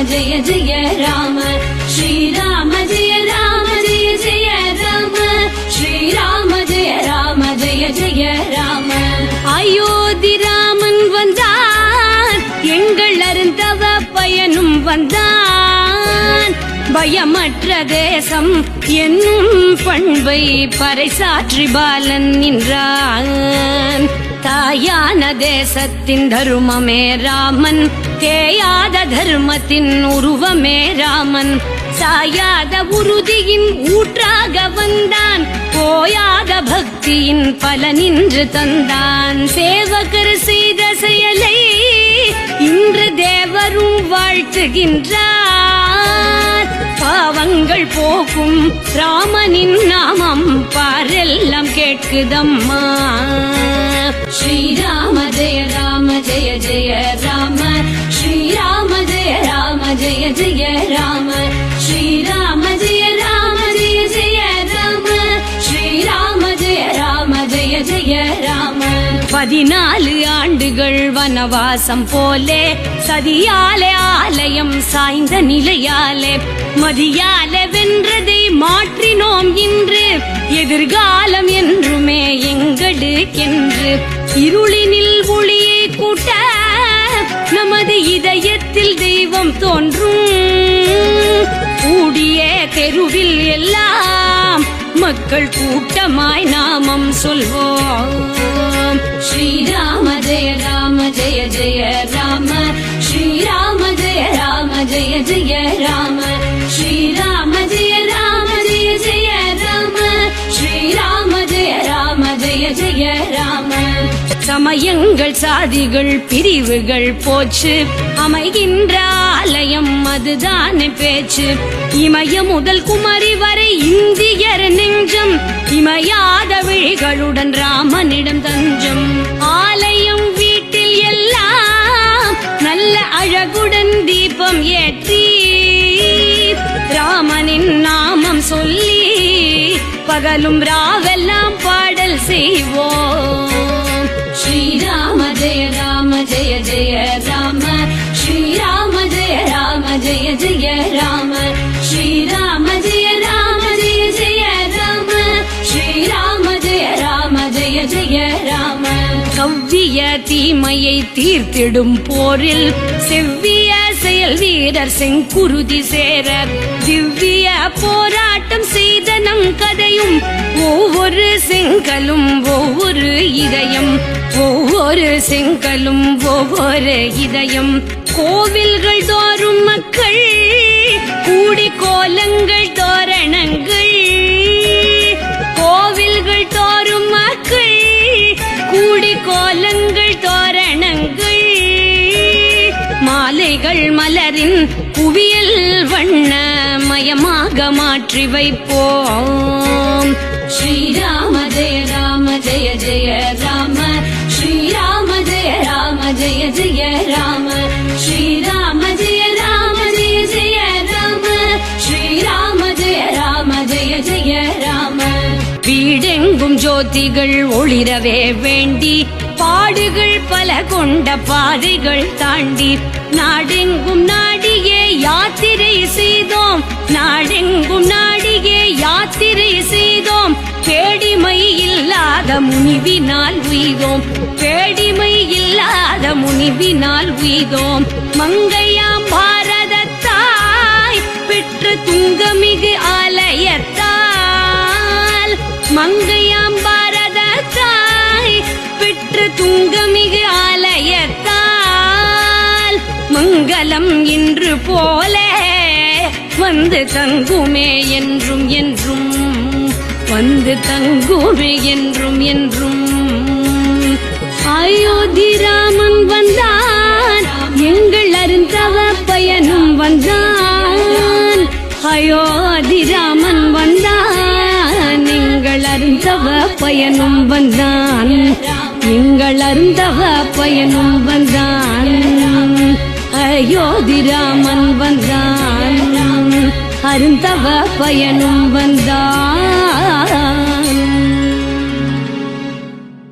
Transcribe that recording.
जय जय राम श्रीराम जय राम जय जय राम श्रीराम जय राम जय जय राम अयोத்தி ராமன் வந்தான் எங்கள் அருந்தவ பயனும் வந்தான் பயமற்ற தேசம் என்னும் பண்பை பறைசாற்றி பாலன் நின்றான் தாயான தேசத்தின் தருமமே ராமன் தேயாத தர்மத்தின் உருவமே ராமன் சாயாத உறுதியின் ஊற்றாக வந்தான் போயாத பக்தியின் பலனின்று தந்தான் சேவகர் செய்த செயலை இன்று தேவரும் வாழ்த்துகின்றார் பாவங்கள் போக்கும் ராமனின் நாமம் பாரெல்லாம் கேட்குதம்மா ஸ்ரீராம ஜெய ராம ஜெய ஜெய ராம ஸ்ரீராம ஜெய ராம ஜெய ஜெய ராம ஸ்ரீராம ஜெய ராம ஜெய ஜெய ராம ஸ்ரீராம ஜெய ராம ஜெய ஜெய ராம 14 ஆண்டுகள் வனவாசம் போலே சதியாலே ஆலயம் சாய்ந்த நிலையாலே மதியாலே வென்றதை மாற்றினோம் இன்று எதிர்காலம் என்றுமே எங்களுக்கென்று இருளினில் ஒளியை கூட்ட நமது இதயத்தில் தெய்வம் தோன்றும் கூடிய தெருவில் எல்லாம் மக்கள் கூட்டமாய் நாமம் சொல்வோம் ஸ்ரீராம ஜெய ராம ஜெய ஜெய ராம ஸ்ரீராம ஜெய ராம ஜெய ஜெய ராம ஸ்ரீராம ஜெய ராம ஜெய ஜெய ராம ஸ்ரீராம ஜெய ராம ஜெய ஜெய ராம சமயங்கள் சாதிகள் பிரிவுகள் போச்சு அமைகின்ற ஆலயம் அதுதானே பேச்சு இமய முதல் குமரி வரை இந்தியர் நெஞ்சம் இமையாத விழிகளுடன் ராமனிடம் தஞ்சம் ஆலயம் வீட்டில் எல்லாம் நல்ல அழகுடன் தீபம் ஏற்றி ராமனின் நாமம் சொல்லி பகலும் ராவெல்லாம் பாடல் செய்வோம் ஸ்ரீராம ஜெய ராம ஜெய ஜெய ராம ஸ்ரீராம ஜெய ராம ஜெய ஜெய ராம ஸ்ரீராம ஜெய ராம ஜெய ஜெய ராம ஸ்ரீராம ஜெய ராம ஜெய ஜெய ராம கவ்விய தீமையை தீர்த்திடும் போரில் செவ்விய செயல் வீரர் செங்குருதி சேர திவ்ய போராட்டம் செய்த நம் கதையும் ஒவ்வொரு செங்கலும் ஒவ்வொரு இதயம் ஒவ்வொரு செங்கலும் ஒவ்வொரு இதயம் கோவில்கள் தோறும் மக்கள் கூடி கோலங்கள் தோரணங்கள் கோவில்கள் தோறும் மக்கள் கூடி கோலங்கள் தோரணங்கள் மாலைகள் மலரின் குவியல் வண்ண மயமாக மாற்றி வைப்போம் ஸ்ரீராம ஜெய ராம ஜெய ஜெய ராம ஸ்ரீராம ஜெய ராம ஜெய ஜெய ராம ஸ்ரீராம ஜெய ராம ஜெய ஜெய ராம ஸ்ரீராம ஜெய ராம ஜெய ஜெய ராம வீடெங்கும் ஜோதிகள் ஒளிரவே வேண்டி பாடுகள் பல கொண்ட பாதைகள் தாண்டி நாடெங்கும் நாடியே யாத்திரை செய்தோம் நாடெங்கும் நாடியே யாத்திரை செய்தோம் பேடிமை இல்லாத முனிவினால் உய்தோம் பேடிமை இல்லாத முனிவினால் உய்தோம் மங்கையாம் பாரதத்தாய் பெற்ற துங்கமிகு ஆலயத்தால் மங்கையாம் பாரதத்தாய் பெற்ற துங்கமிகு ஆலயத்தால் மங்களம் இன்று போல வந்து தங்குமே என்றும் என்றும் வந்து தங்குமே என்றும் என்றும் அயோத்தி ராமன் வந்தான் எங்கள் அருந்தவ பயனும் வந்தான் அயோத்தி ராமன் வந்தான் எங்கள் அருந்தவ பயனும் வந்தான் எங்கள் அருந்தவ பயனும் வந்தான் அயோத்தி ராமன் வந்தான் அருந்தவ பயனும் வந்தான்